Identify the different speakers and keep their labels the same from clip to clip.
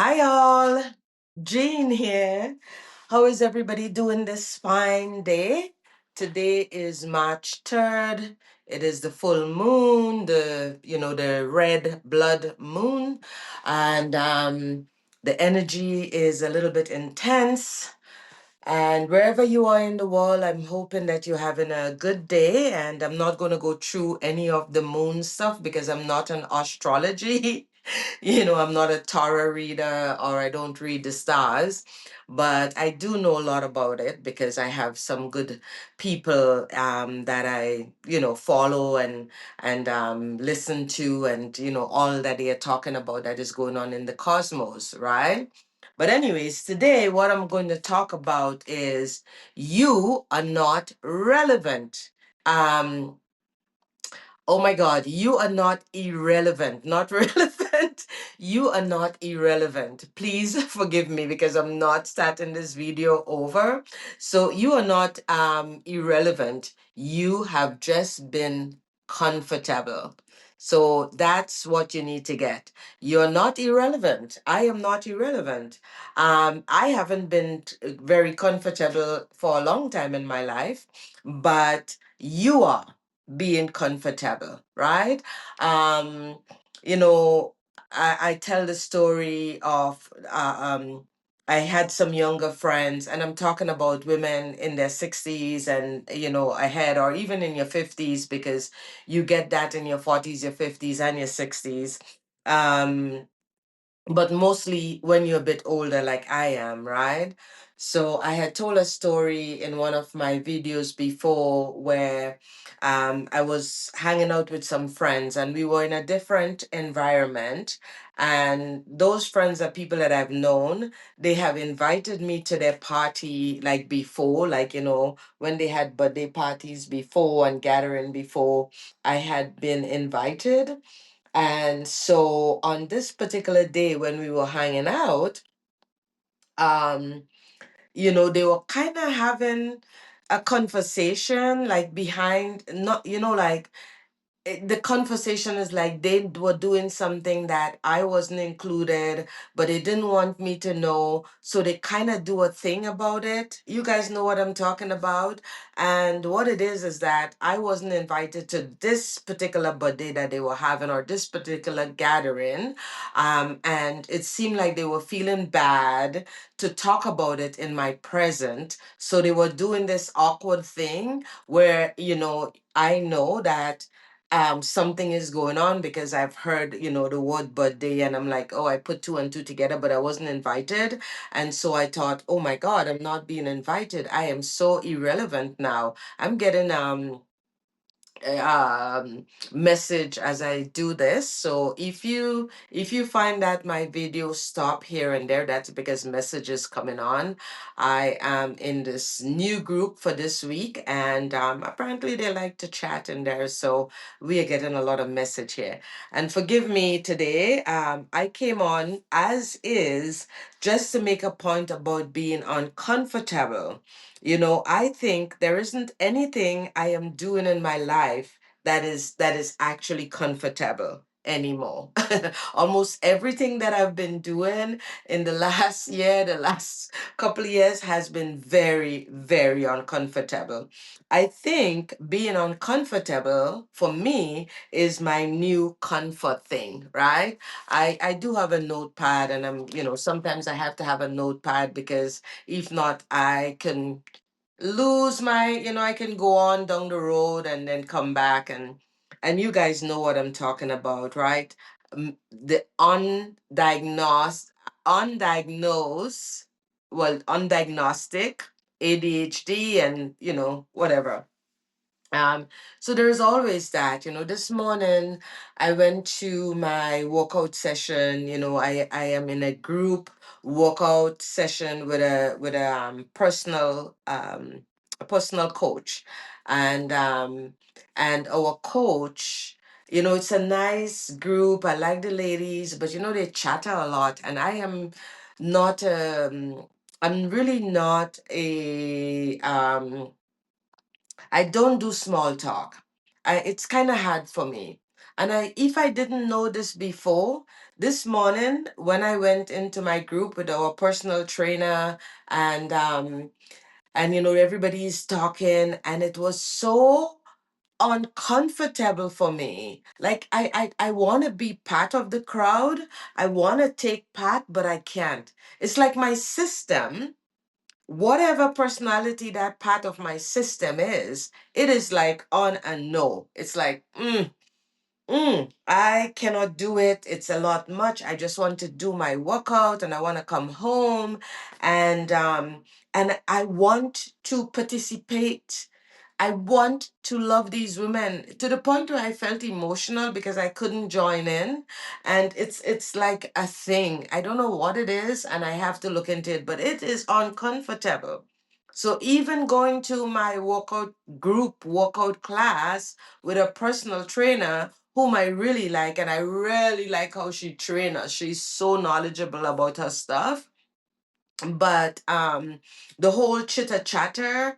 Speaker 1: Hi, all. Jean here. How is everybody doing this fine day? Today is March 3rd. It is the full moon, the red blood moon. And the energy is a little bit intense. And wherever you are in the world, I'm hoping that you're having a good day. And I'm not going to go through any of the moon stuff because I'm not an astrology. I'm not a tarot reader or I don't read the stars, but I do know a lot about it because I have some good people that I follow and listen to, and all that they are talking about that is going on in the cosmos, right? But anyways, today what I'm going to talk about is you are not relevant. Um, Oh my God, you are not irrelevant, not relevant. You are not irrelevant. Please forgive me because I'm not starting this video over. So you are not irrelevant. You have just been comfortable. So that's what you need to get. You're not irrelevant. I am not irrelevant. I haven't been very comfortable for a long time in my life, but you are being comfortable, right? Um, you know, I tell the story of I had some younger friends, and I'm talking about women in their 60s and ahead, or even in your 50s, because you get that in your 40s, your 50s, and your 60s. Um, but mostly when you're a bit older, like I am, right? So I had told a story in one of my videos before where I was hanging out with some friends and we were in a different environment. And those friends are people that I've known. They have invited me to their party like before, like, when they had birthday parties before and gathering before, I had been invited. And so on this particular day when we were hanging out, um, they were kind of having a conversation like behind, not, like the conversation is like they were doing something that I wasn't included, but they didn't want me to know. So they kind of do a thing about it. You guys know what I'm talking about. And what it is that I wasn't invited to this particular birthday that they were having or this particular gathering. And it seemed like they were feeling bad to talk about it in my present. So they were doing this awkward thing where, I know that something is going on because I've heard, the word birthday, and I'm like, oh, I put two and two together, but I wasn't invited. And so I thought, oh my God, I'm not being invited. I am so irrelevant now. I'm getting um message as I do this. So if you find that my videos stop here and there, that's because messages coming on. I am in this new group for this week, and apparently they like to chat in there, so we are getting a lot of message here. And forgive me today, I came on as is just to make a point about being uncomfortable. I think there isn't anything I am doing in my life that is actually comfortable anymore. Almost everything that I've been doing in the last year, the last couple of years has been very, very uncomfortable. I think being uncomfortable for me is my new comfort thing, right? I do have a notepad, and sometimes I have to have a notepad because if not, I can lose my, I can go on down the road and then come back, and you guys know what I'm talking about, right? The undiagnosed, well, undiagnostic ADHD, and whatever. So there's always that. This morning I went to my workout session. I am in a group workout session with a personal coach, and our coach. It's a nice group. I like the ladies, but they chatter a lot, and I am not. I'm really not a I don't do small talk. It's kind of hard for me. And if I didn't know this before, This morning, when I went into my group with our personal trainer and everybody's talking, and it was so uncomfortable for me. Like I want to be part of the crowd. I want to take part, but I can't. It's like my system, whatever personality that part of my system is, it is like on and no. It's like, I cannot do it. It's a lot much. I just want to do my workout and I want to come home and I want to participate. I want to love these women to the point where I felt emotional because I couldn't join in. And it's like a thing. I don't know what it is and I have to look into it, but it is uncomfortable. So even going to my workout class with a personal trainer whom I really like, and I really like how she trains us. She's so knowledgeable about her stuff. But the whole chitter chatter,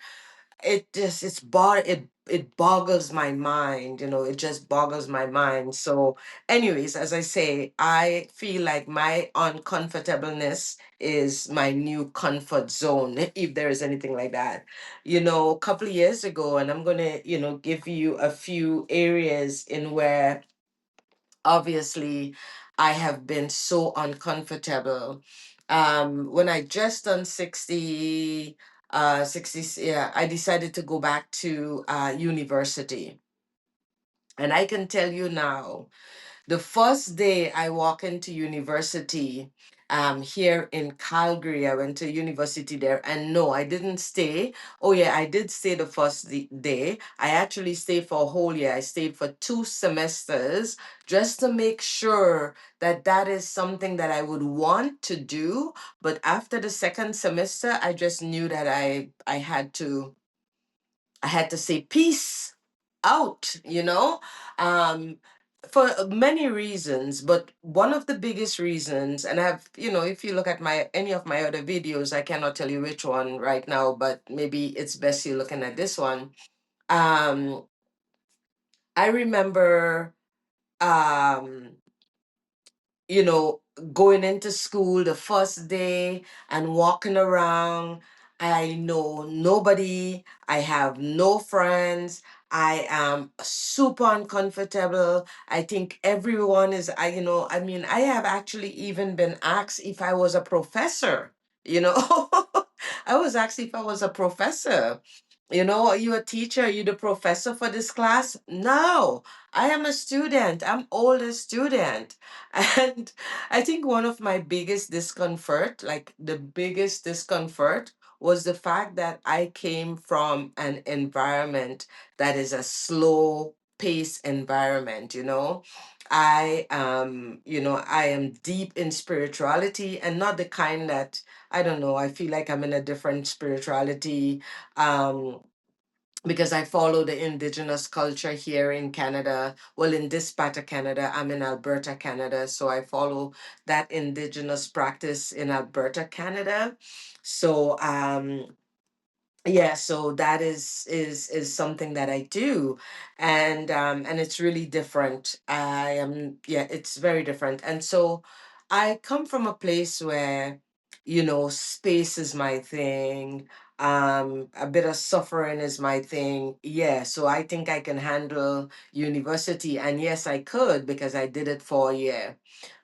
Speaker 1: it boggles my mind, it just boggles my mind. So anyways, as I say, I feel like my uncomfortableness is my new comfort zone, if there is anything like that. A couple of years ago, and I'm gonna give you a few areas in where obviously I have been so uncomfortable. When I just turned 60, yeah, I decided to go back to university. And I can tell you now, the first day I walk into university, here in Calgary, I went to university there, and no, I didn't stay. Oh yeah, I did stay the first day. I actually stayed for a whole year. I stayed for 2 semesters just to make sure that that is something that I would want to do. But after the second semester, I just knew that I had to say peace out, um, for many reasons. But one of the biggest reasons, and if you look at any of my other videos, I cannot tell you which one right now, but maybe it's best you looking at this one. Um, I remember um you know, going into school the first day and walking around. I know nobody. I have no friends. I am super uncomfortable. I think everyone is, I mean, I have actually even been asked if I was a professor, you know. I was asked if I was a professor. Are you a teacher? Are you the professor for this class? No, I am a student. I'm older student. And I think one of my biggest discomfort, like the biggest discomfort, was the fact that I came from an environment that is a slow pace environment, I am deep in spirituality and not the kind that, I don't know, I feel like I'm in a different spirituality. Um, because I follow the indigenous culture here in Canada. Well, in this part of Canada, I'm in Alberta, Canada. So I follow that indigenous practice in Alberta, Canada. So yeah, so that is something that I do, and it's really different. Yeah, it's very different. And so I come from a place where, space is my thing. A bit of suffering is my thing. Yeah, so I think I can handle university, and yes, I could because I did it for a year,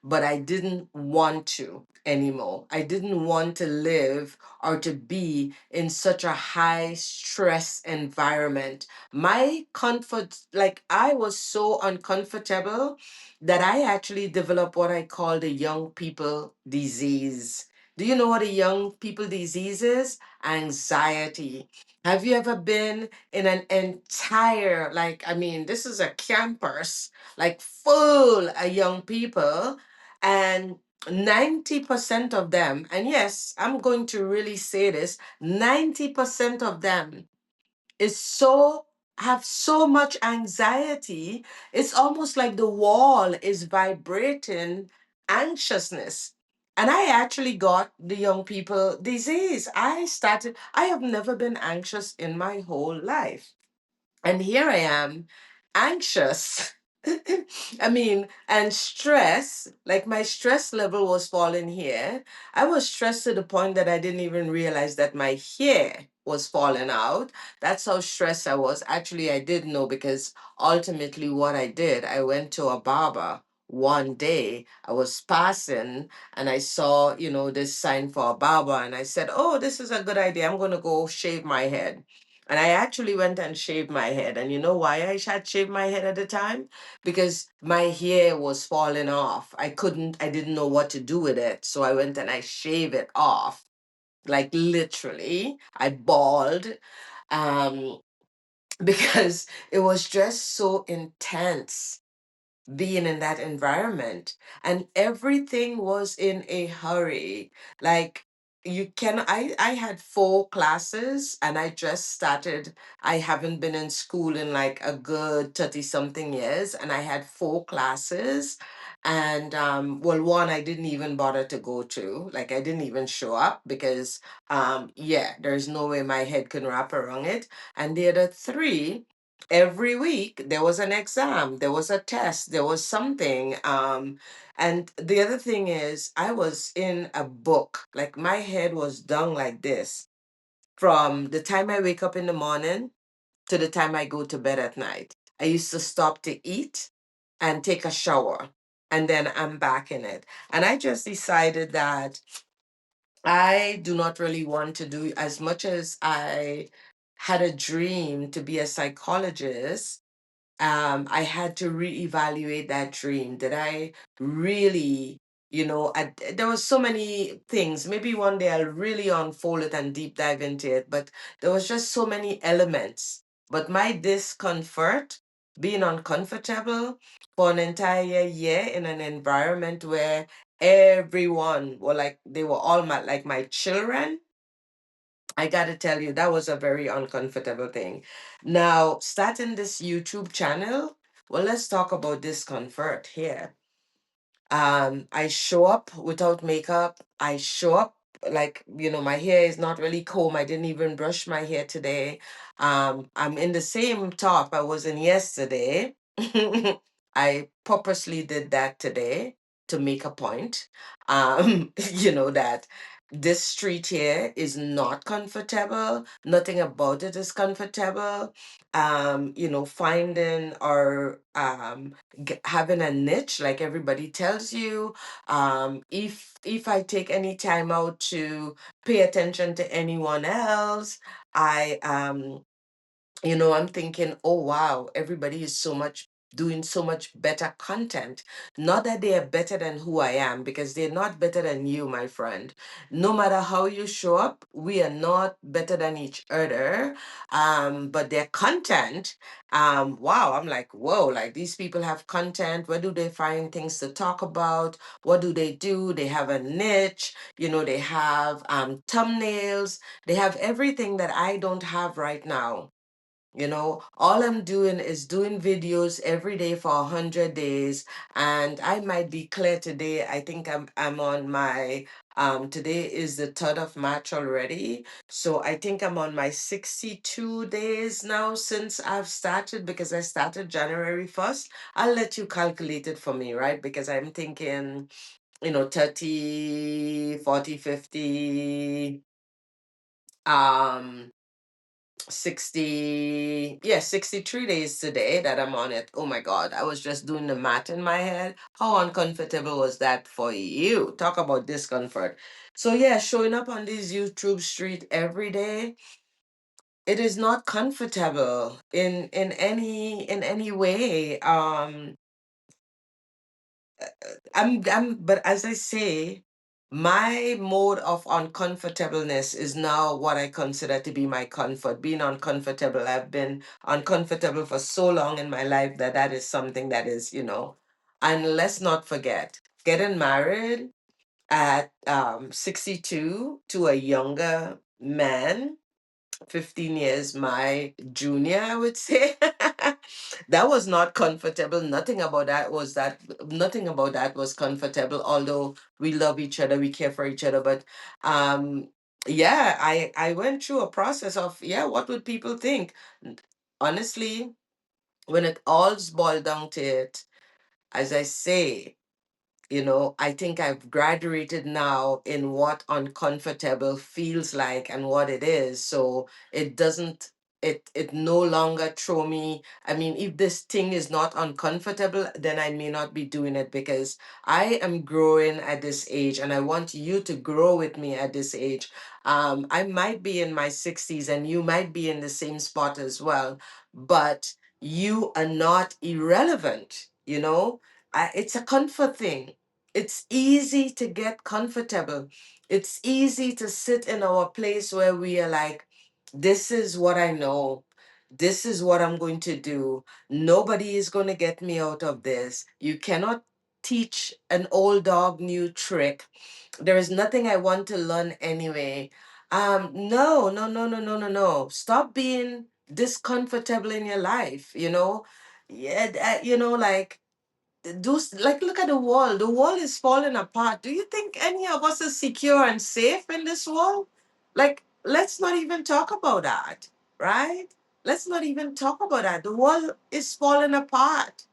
Speaker 1: but I didn't want to anymore. I didn't want to live or to be in such a high stress environment. My comfort, like I was so uncomfortable that I actually developed what I call the young people disease. Do you know what a young people disease is? Anxiety. Have you ever been in an entire, like, I mean, this is a campus, like full of young people, and 90% of them, and yes, I'm going to really say this, 90% of them is so have so much anxiety. It's almost like the wall is vibrating anxiousness. And I actually got the young people disease. I have never been anxious in my whole life. And here I am, anxious I mean, and stress, like my stress level was falling here. I was stressed to the point that I didn't even realize that my hair was falling out. That's how stressed I was. Actually, I did know because ultimately what I did, I went to a barber one day. I was passing and I saw, this sign for a barber and I said, "Oh, this is a good idea. I'm going to go shave my head." And I actually went and shaved my head. And you know why I had shaved my head at the time? Because my hair was falling off. I didn't know what to do with it. So I went and I shaved it off. Like literally, I bawled um, because it was just so intense being in that environment, and everything was in a hurry. Like, you can I had 4 classes and I just started. I haven't been in school in like a good 30 something years, and I had 4 classes. And well, one I didn't even bother to go to. Like, I didn't even show up because yeah, there's no way my head can wrap around it. And the other 3, every week there was an exam, there was a test, there was something. And the other thing is, I was in a book. Like, my head was down like this from the time I wake up in the morning to the time I go to bed at night. I used to stop to eat and take a shower, and then I'm back in it. And I just decided that I do not really want to do as much as I had a dream to be a psychologist. I had to reevaluate that dream. Did I really, there was so many things. Maybe one day I'll really unfold it and deep dive into it, but there was just so many elements. But my discomfort, being uncomfortable for an entire year in an environment where everyone were like, they were all my children. I gotta tell you, that was a very uncomfortable thing. Now, starting this YouTube channel, well, let's talk about discomfort here. I show up without makeup. I show up like, my hair is not really comb. I didn't even brush my hair today. I'm in the same top I was in yesterday. I purposely did that today to make a point. That this street here is not comfortable. Nothing about it is comfortable. Finding or having a niche like everybody tells you. If I take any time out to pay attention to anyone else, I I'm thinking, oh wow, everybody is doing so much better content. Not that they are better than who I am, because they're not better than you, my friend. No matter how you show up, we are not better than each other. But their content, wow, I'm like, whoa, like these people have content. Where do they find things to talk about? What do? They have a niche, they have thumbnails, they have everything that I don't have right now. All I'm doing is doing videos every day for 100 days, and I might be clear today. I think I'm on my today is the 3rd of March already, so I think I'm on my 62 days now since I've started, because I started January 1st. I'll let you calculate it for me, right? Because I'm thinking, 30, 40, 50, um 63 days today that I'm on it. Oh my God, I was just doing the math in my head. How uncomfortable was that for you? Talk about discomfort. So yeah, showing up on this YouTube street every day, it is not comfortable in any way. But as I say, my mode of uncomfortableness is now what I consider to be my comfort. Being uncomfortable, I've been uncomfortable for so long in my life that is something that is, and let's not forget, getting married at 62 to a younger man, 15 years my junior, I would say. That was not comfortable. Nothing about that was comfortable, although we love each other, we care for each other. But yeah, I went through a process of, yeah, what would people think? Honestly, when it all's boiled down to it, as I say, I think I've graduated now in what uncomfortable feels like and what it is. So it doesn't, it no longer throw me. I mean, if this thing is not uncomfortable, then I may not be doing it, because I am growing at this age and I want you to grow with me at this age. I might be in my 60s and you might be in the same spot as well, but you are not irrelevant, it's a comfort thing. It's easy to get comfortable. It's easy to sit in our place where we are like, this is what I know. This is what I'm going to do. Nobody is going to get me out of this. You cannot teach an old dog new trick. There is nothing I want to learn anyway. No, no, no, no, no, no, no. Stop being discomfortable in your life, Yeah, like like look at the wall is falling apart. Do you think any of us is secure and safe in this world? Like, let's not even talk about that, right? Let's not even talk about that. The world is falling apart.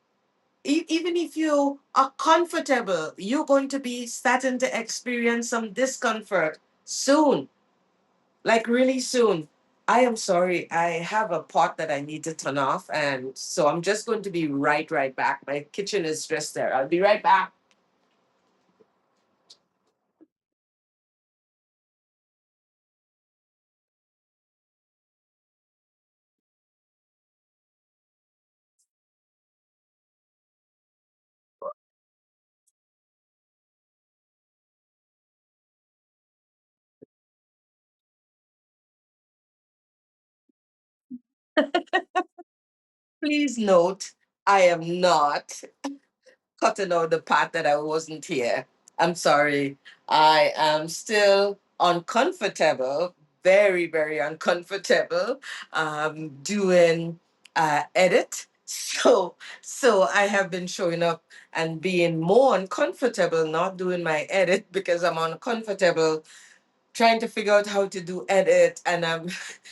Speaker 1: Even if you are comfortable, you're going to be starting to experience some discomfort soon, like really soon. I am sorry. I have a pot that I need to turn off, and so I'm just going to be right back. My kitchen is just there. I'll be right back. Please note, I am not cutting out the part that I wasn't here. I'm sorry. I am still uncomfortable, very uncomfortable, doing edit. So I have been showing up and being more uncomfortable not doing my edit because I'm uncomfortable trying to figure out how to do edit, and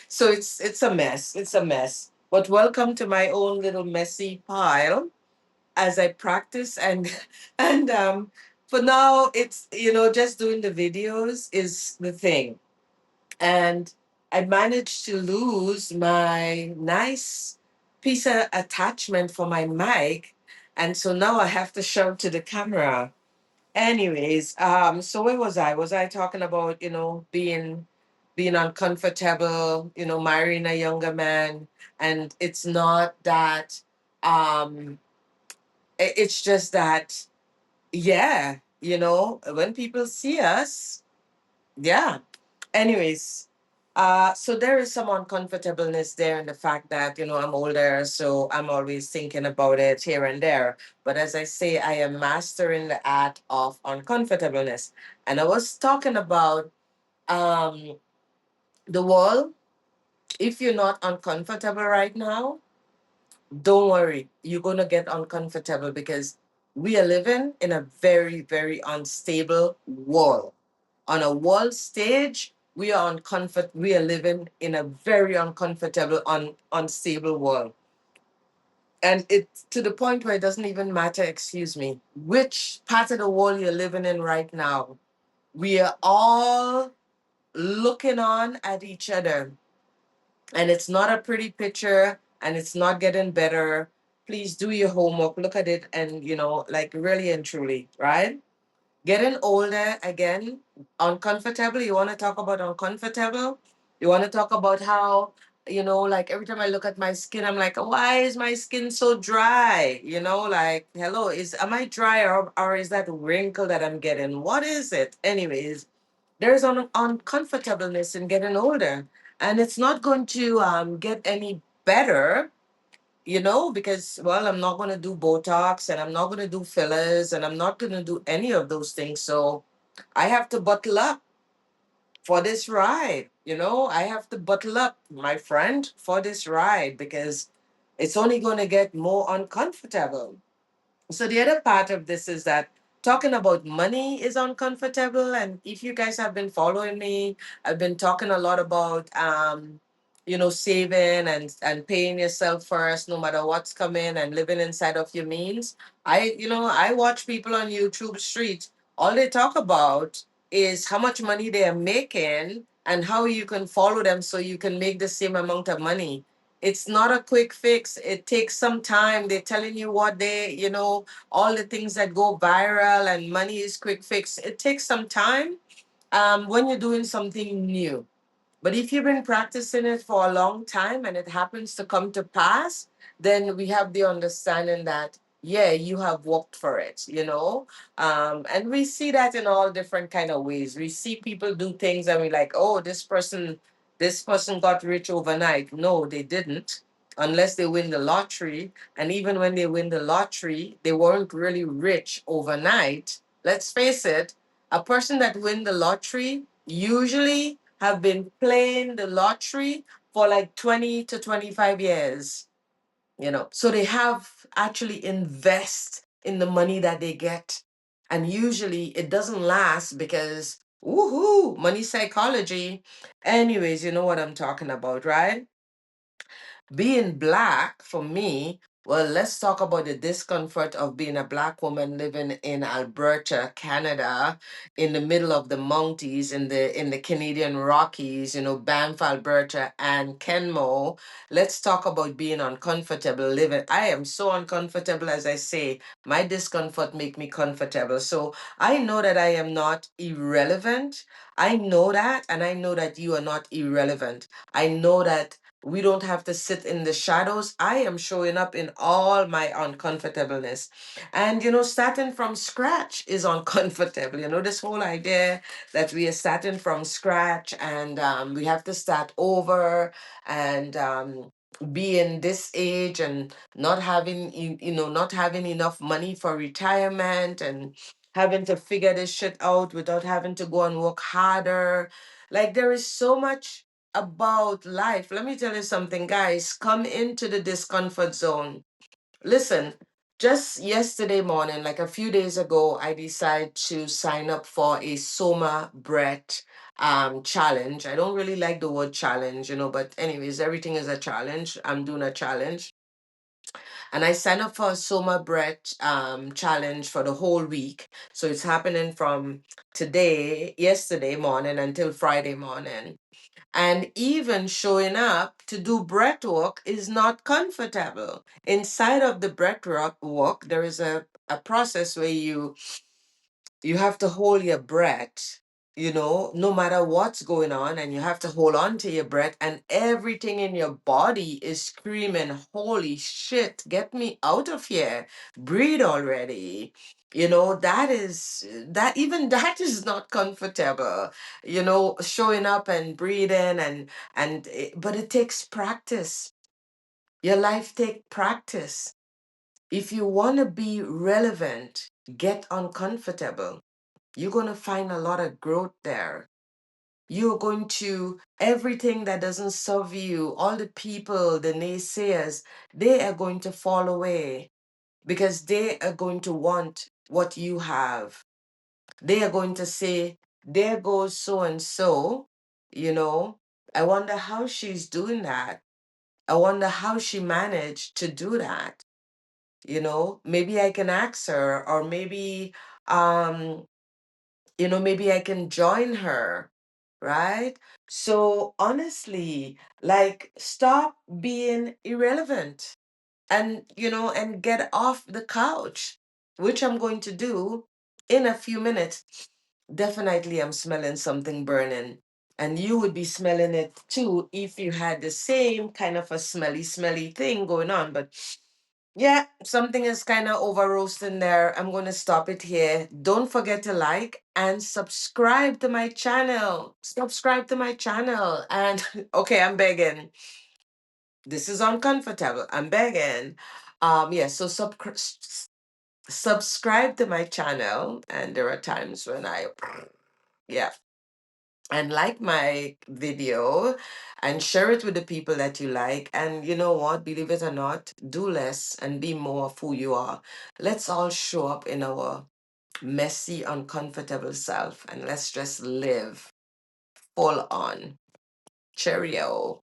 Speaker 1: so it's a mess. It's a mess. But welcome to my own little messy pile as I practice, and and for now it's just doing the videos is the thing. And I managed to lose my nice piece of attachment for my mic, and so now I have to shout to the camera. Anyways, so where was I? Was I talking about, being uncomfortable, marrying a younger man? And it's not that um it's just that, yeah, when people see us, yeah. Anyways, so there is some uncomfortableness there in the fact that, I'm older, so I'm always thinking about it here and there. But as I say, I am mastering the art of uncomfortableness. And I was talking about um, the wall. If you're not uncomfortable right now, don't worry, you're going to get uncomfortable, because we are living in a very unstable world. On a world stage, we are living in a very uncomfortable, unstable world. And it's to the point where it doesn't even matter, excuse me, which part of the world you're living in right now. We are all looking on at each other, and it's not a pretty picture, and it's not getting better. Please do your homework, look at it, and like really and truly, right? Getting older again, uncomfortable. You want to talk about uncomfortable? You want to talk about how, like every time I look at my skin, I'm like, why is my skin so dry? Like, hello, am I dry, or is that wrinkle that I'm getting? What is it? Anyways, there's uncomfortableness in getting older, and it's not going to get any better, because, well, I'm not going to do Botox, and I'm not going to do fillers, and I'm not going to do any of those things. So I have to buckle up for this ride. I have to buckle up, my friend, for this ride, because it's only going to get more uncomfortable. So the other part of this is that talking about money is uncomfortable. And if you guys have been following me, I've been talking a lot about saving and paying yourself first, no matter what's coming, and living inside of your means. I watch people on YouTube street. All they talk about is how much money they are making and how you can follow them so you can make the same amount of money. It's not a quick fix. It takes some time. They're telling you all the things that go viral, and money is quick fix. It takes some time when you're doing something new. But if you've been practicing it for a long time and it happens to come to pass, then we have the understanding that, yeah, you have worked for it. And we see that in all different kind of ways. We see people do things and we're like, oh, this person got rich overnight. No, they didn't, unless they win the lottery. And even when they win the lottery, they weren't really rich overnight. Let's face it, a person that win the lottery usually have been playing the lottery for like 20 to 25 years. So they have actually invest in the money that they get. And usually it doesn't last because, woohoo, money psychology. Anyways, you know what I'm talking about, right? Being black for me, well, let's talk about the discomfort of being a black woman living in Alberta, Canada, in the middle of the Mounties, in the Canadian Rockies, Banff, Alberta, and Kenmore. Let's talk about being uncomfortable living. I am so uncomfortable, as I say. My discomfort make me comfortable. So I know that I am not irrelevant. I know that, and I know that you are not irrelevant. I know that we don't have to sit in the shadows. I am showing up in all my uncomfortableness. And, starting from scratch is uncomfortable. This whole idea that we are starting from scratch and we have to start over and be in this age and not having, not having enough money for retirement and having to figure this shit out without having to go and work harder. Like, there is so much about life. Let me tell you something, guys. Come into the discomfort zone. Listen, just yesterday morning, like a few days ago, I decided to sign up for a Soma Brett challenge. I don't really like the word challenge, but anyways, everything is a challenge. I'm doing a challenge. And I signed up for a Soma Brett challenge for the whole week. So it's happening from yesterday morning until Friday morning. And even showing up to do breath work is not comfortable. Inside of the breath work, there is a process where you have to hold your breath, no matter what's going on, and you have to hold on to your breath, and everything in your body is screaming, holy shit, get me out of here. Breathe already. Even that is not comfortable, showing up and breathing but it takes practice. Your life take practice. If you want to be relevant, get uncomfortable. You're going to find a lot of growth there. You're going to, everything that doesn't serve you, all the people, the naysayers, they are going to fall away because they are going to want what you have. They are going to say, there goes so and so, you know. I wonder how she's doing that. I wonder how she managed to do that. Maybe I can ask her, or um, maybe I can join her, right? So honestly, like, stop being irrelevant and get off the couch, which I'm going to do in a few minutes. Definitely, I'm smelling something burning. And you would be smelling it too if you had the same kind of a smelly thing going on. But yeah, something is kind of over roasting there. I'm going to stop it here. Don't forget to like and subscribe to my channel. Subscribe to my channel. And okay, I'm begging. This is uncomfortable. I'm begging. Yeah, so subscribe to my channel. And there are times when yeah, and like my video and share it with the people that you like. And you know what? Believe it or not, do less and be more of who you are. Let's all show up in our messy, uncomfortable self and let's just live full on. Cheerio.